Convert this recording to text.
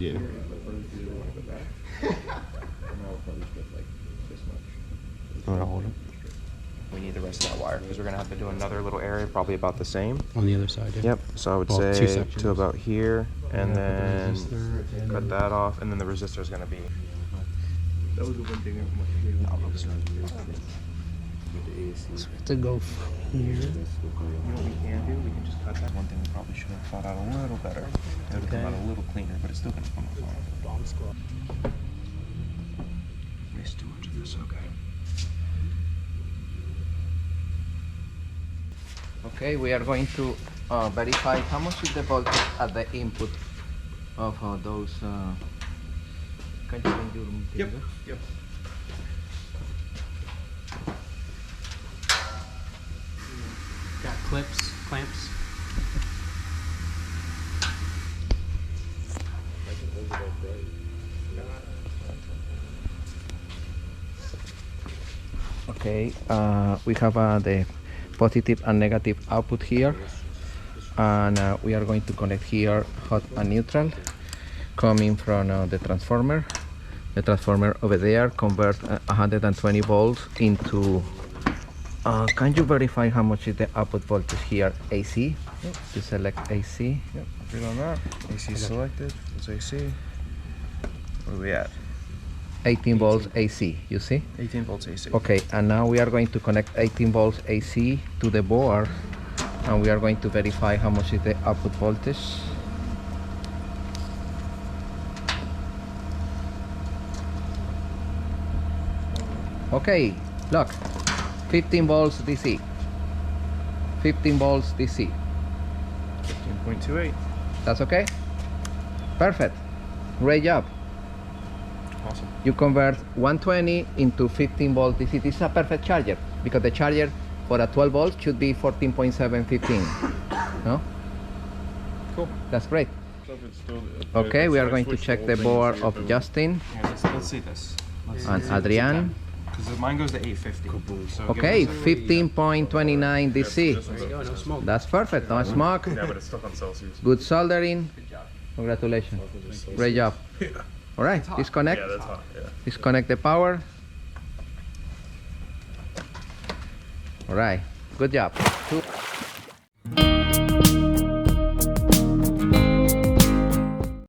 Yeah. I'm gonna hold it. We need the rest of that wire because we're gonna have to do another little area, probably about the same. On the other side, yeah. Yep. So I would Well, two say sections. to about here, and Yeah, then put the resistor. cut that off, and then the resistor is gonna be. That was the one thing. So we have to go from here. You know what we can do? We can just cut that. One thing we probably should have thought out a little better. It would have come out a little cleaner, but it's still gonna come out. Bomb squad. Waste too much of this. Okay. Okay, we are going to verify how much is the voltage at the input of those. Can you bring your finger? Yep. Got clips, clamps. Okay, we have the positive and negative output here, and we are going to connect here hot and neutral coming from the transformer. The transformer over there converts 120 volts into can you verify how much is the output voltage here? AC. Yep. You select AC. Yep. Agreed on that. AC selected. It's AC. Where are we at? 18 volts AC. You see? 18 volts AC. Okay, and now we are going to connect 18 volts AC to the board, and we are going to verify how much is the output voltage. Okay, look, 15 volts DC. 15 volts DC. 15.28. That's okay? Perfect. Great job. Awesome. You convert 120 into 15 volt DC. This is a perfect charger because the charger for a 12 volts should be 14.715. No? Cool. That's great. Okay, we are going to check the board of Justin Here, let's see this. and Adrian. Because mine goes to 850. So Okay, give us 15.29 DC. There you go, no smoke. That's perfect. No smoke. Yeah, but it's stuck on Celsius. Good soldering. Congratulations. Great job. All right, disconnect. Yeah, that's hot. Yeah. Disconnect the power. All right, good job.